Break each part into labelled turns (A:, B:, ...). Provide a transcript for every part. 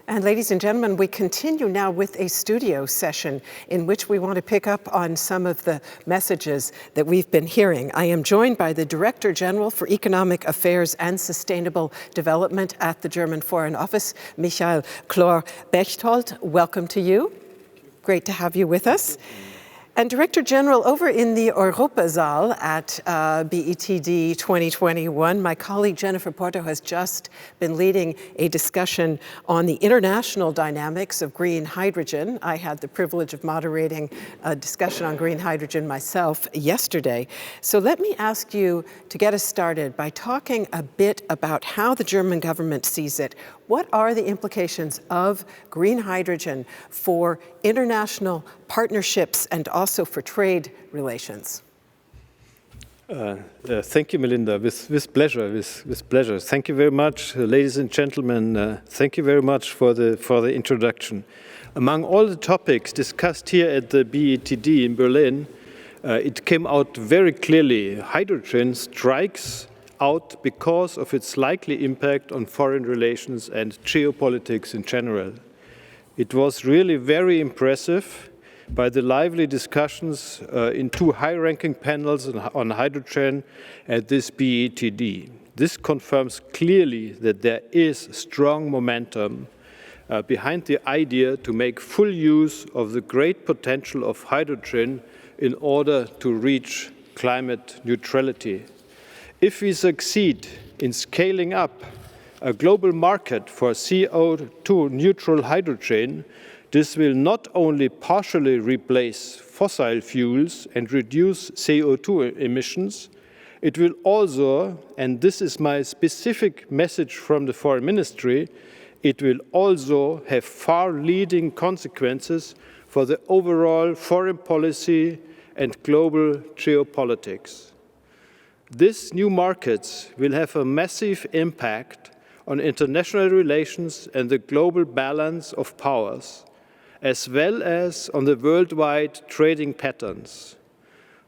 A: And ladies and gentlemen, we continue now with a studio session in which we want to pick up on some of the messages that we've been hearing. I am joined by the Director General for Economic Affairs and Sustainable Development at the German Foreign Office, Michael Chlor-Bechtold. Welcome to you. Great to have you with us. And Director General, over in the Europasaal at BETD 2021, my colleague Jennifer Porto has just been leading a discussion on the international dynamics of green hydrogen. I had the privilege of moderating a discussion on green hydrogen myself yesterday. So let me ask you to get us started by talking a bit about how the German government sees it. What are the implications of green hydrogen for international partnerships and also for trade relations?
B: Thank you, Melinda. With pleasure. With pleasure. Thank you very much, ladies and gentlemen. Thank you very much for the introduction. Among all the topics discussed here at the BETD in Berlin, it came out very clearly: hydrogen strikes out because of its likely impact on foreign relations and geopolitics in general. It was really very impressive by the lively discussions in two high-ranking panels on hydrogen at this BETD. This confirms clearly that there is strong momentum behind the idea to make full use of the great potential of hydrogen in order to reach climate neutrality. If we succeed in scaling up a global market for CO2 neutral hydrogen, this will not only partially replace fossil fuels and reduce CO2 emissions, it will also, and this is my specific message from the Foreign Ministry, it will also have far-leading consequences for the overall foreign policy and global geopolitics. These new markets will have a massive impact on international relations and the global balance of powers, as well as on the worldwide trading patterns.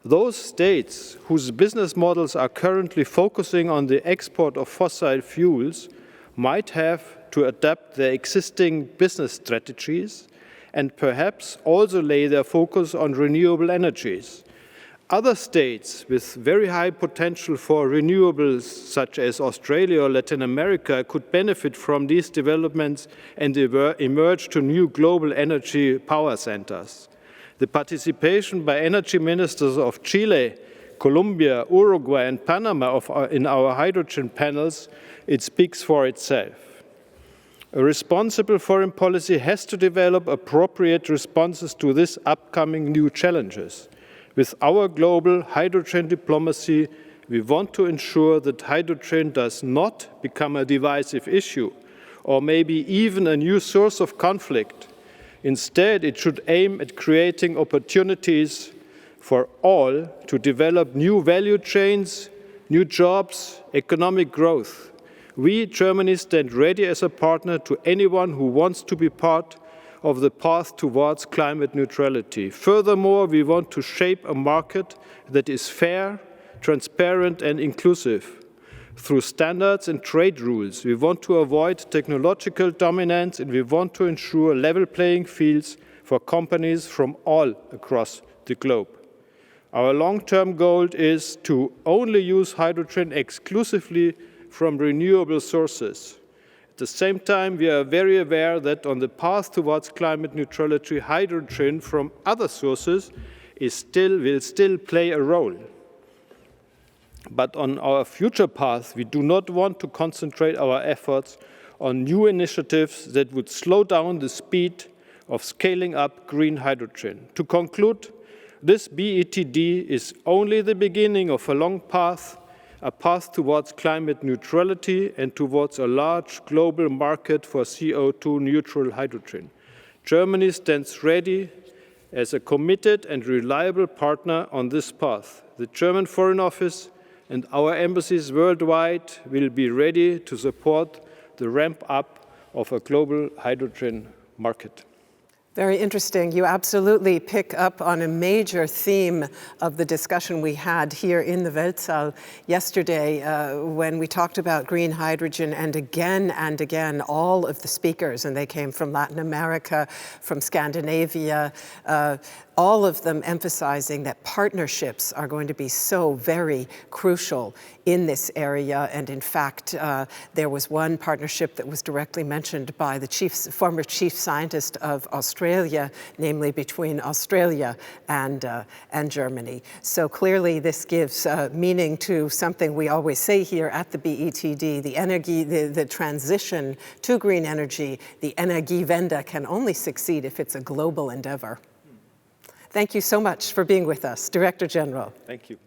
B: Those states whose business models are currently focusing on the export of fossil fuels might have to adapt their existing business strategies and perhaps also lay their focus on renewable energies. Other states with very high potential for renewables, such as Australia or Latin America, could benefit from these developments and emerge to new global energy power centers. The participation by energy ministers of Chile, Colombia, Uruguay, and Panama in our hydrogen panels, it speaks for itself. A responsible foreign policy has to develop appropriate responses to these upcoming new challenges. With our global hydrogen diplomacy, we want to ensure that hydrogen does not become a divisive issue or maybe even a new source of conflict. Instead, it should aim at creating opportunities for all to develop new value chains, new jobs, economic growth. We, Germany, stand ready as a partner to anyone who wants to be part of the path towards climate neutrality. Furthermore, we want to shape a market that is fair, transparent, and inclusive. Through standards and trade rules, we want to avoid technological dominance, and we want to ensure level playing fields for companies from all across the globe. Our long-term goal is to only use hydrogen exclusively from renewable sources. At the same time, we are very aware that on the path towards climate neutrality, hydrogen from other sources will still play a role. But on our future path, we do not want to concentrate our efforts on new initiatives that would slow down the speed of scaling up green hydrogen. To conclude, this BETD is only the beginning of a long path, a path towards climate neutrality and towards a large global market for CO2 neutral hydrogen. Germany stands ready as a committed and reliable partner on this path. The German Foreign Office and our embassies worldwide will be ready to support the ramp up of a global hydrogen market.
A: Very interesting. You absolutely pick up on a major theme of the discussion we had here in the Weltsaal yesterday when we talked about green hydrogen, and again, all of the speakers, and they came from Latin America, from Scandinavia, all of them emphasizing that partnerships are going to be so very crucial in this area. And in fact, there was one partnership that was directly mentioned by the former chief scientist of Australia, namely between Australia and Germany. So clearly this gives meaning to something we always say here at the BETD, the transition to green energy, the Energiewende, can only succeed if it's a global endeavor. Thank you so much for being with us, Director General.
B: Thank you.